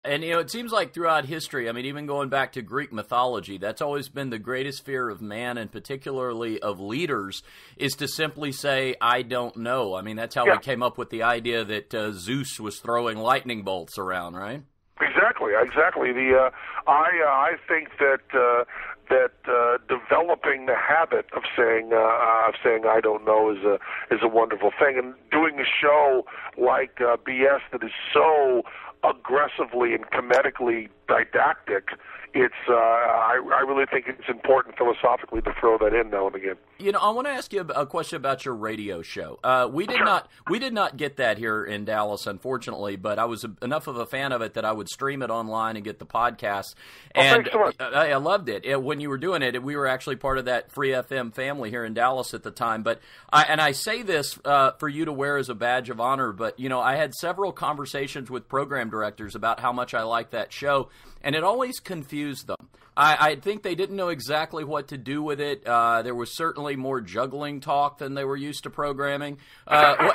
And, it seems like throughout history, I mean, even going back to Greek mythology, that's always been the greatest fear of man, and particularly of leaders, is to simply say, I don't know. I mean, that's how we came up with the idea that Zeus was throwing lightning bolts around, right? Exactly. I think that developing the habit of saying I don't know is a wonderful thing, and doing a show like BS that is so aggressively and comedically didactic. I really think it's important philosophically to throw that in now and again. I want to ask you a question about your radio show. We did not get that here in Dallas, unfortunately, but I was enough of a fan of it that I would stream it online and get the podcast. And I loved it. When you were doing it, we were actually part of that Free FM family here in Dallas at the time. But I say this for you to wear as a badge of honor, but I had several conversations with program directors about how much I like that show, and it always confused them. I think they didn't know exactly what to do with it. There was certainly more juggling talk than they were used to programming. I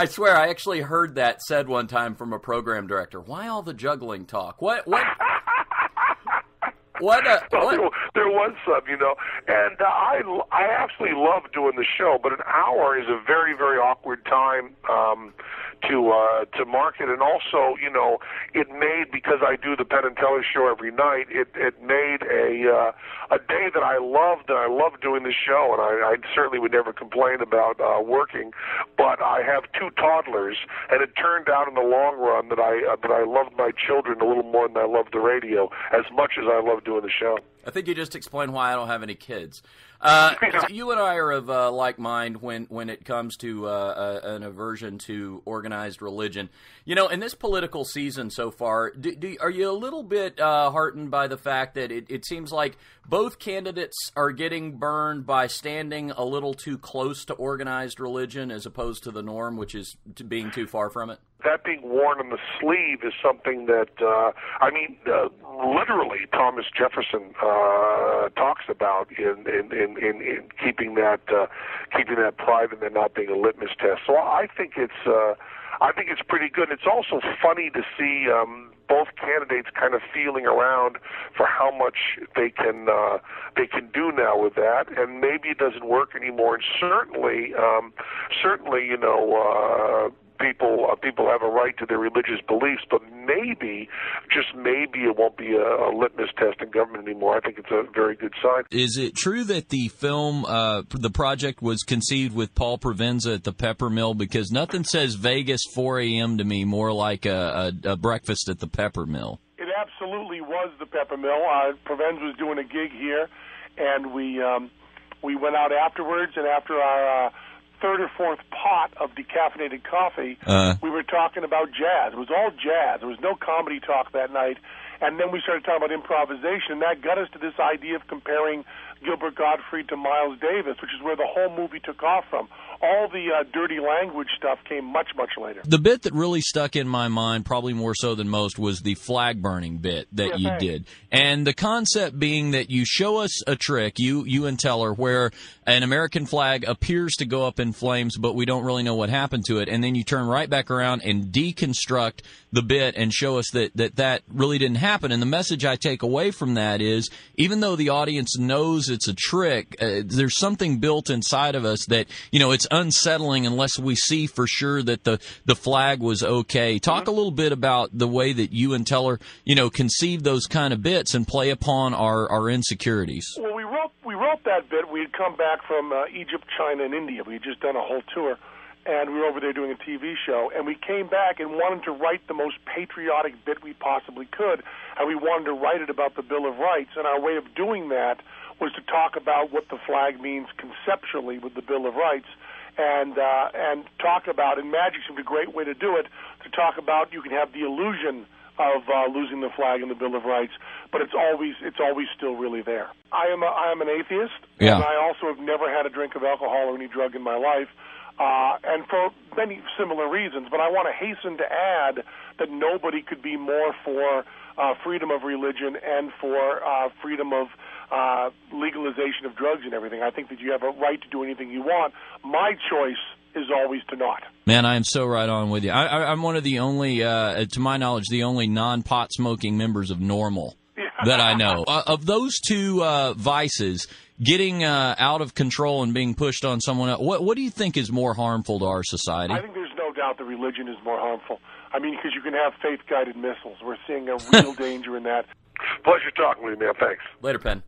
swear, I actually heard that said one time from a program director. Why all the juggling talk? What? There was some, and I absolutely love doing the show, but an hour is a very, very awkward time to market, and also, it made, because I do the Penn and Teller show every night, it made a day that I loved, and I loved doing the show, and I certainly would never complain about working, but I have two toddlers, and it turned out in the long run that I loved my children a little more than I loved the radio, as much as I loved doing the show. I think you just explained why I don't have any kids. You and I are of like mind when it comes to an aversion to organized religion. In this political season so far, are you a little bit heartened by the fact that it seems like both candidates are getting burned by standing a little too close to organized religion as opposed to the norm, which is being too far from it? That being worn on the sleeve is something that, literally Thomas Jefferson talks about in keeping that private and not being a litmus test. So I think it's pretty good. It's also funny to see both candidates kind of feeling around for how much they can do now with that, and maybe it doesn't work anymore. And certainly, people have a right to their religious beliefs, but maybe, just maybe, it won't be a litmus test in government anymore. I think it's a very good sign. Is it true that the film, the project was conceived with Paul Provenza at the Pepper Mill? Because nothing says Vegas 4 a.m. to me more like a breakfast at the Pepper Mill. It absolutely was the Pepper Mill. Provenza was doing a gig here, and we went out afterwards, and after our third or fourth pot of decaffeinated coffee, we were talking about jazz. It was all jazz. There was no comedy talk that night. And then we started talking about improvisation, and that got us to this idea of comparing Gilbert Gottfried to Miles Davis, which is where the whole movie took off from. All the dirty language stuff came much, much later. The bit that really stuck in my mind, probably more so than most, was the flag burning bit that you did. And the concept being that you show us a trick, you and Teller, where an American flag appears to go up in flames, but we don't really know what happened to it. And then you turn right back around and deconstruct the bit and show us that really didn't happen. And the message I take away from that is, even though the audience knows it's a trick, there's something built inside of us that, it's unsettling unless we see for sure that the flag was okay. Talk a little bit about the way that you and Teller, conceive those kind of bits and play upon our insecurities. Well, we wrote that bit. We had come back from Egypt, China, and India. We had just done a whole tour, and we were over there doing a TV show, and we came back and wanted to write the most patriotic bit we possibly could, and we wanted to write it about the Bill of Rights, and our way of doing that was to talk about what the flag means conceptually with the Bill of Rights, and talk about, and magic seemed a great way to do it, to talk about you can have the illusion of losing the flag and the Bill of Rights, but it's always still really there. I am an atheist, and I also have never had a drink of alcohol or any drug in my life, and for many similar reasons. But I want to hasten to add that nobody could be more for freedom of religion and for freedom of legalization of drugs and everything. I think that you have a right to do anything you want. My choice is always to not. Man, I am so right on with you. I'm one of the only, to my knowledge, the only non-pot smoking members of NORML that I know. Of those two vices, getting out of control and being pushed on someone else, what do you think is more harmful to our society? I think there's no doubt that religion is more harmful. I mean, because you can have faith-guided missiles. We're seeing a real danger in that. Pleasure talking with you, man. Thanks. Later, Penn.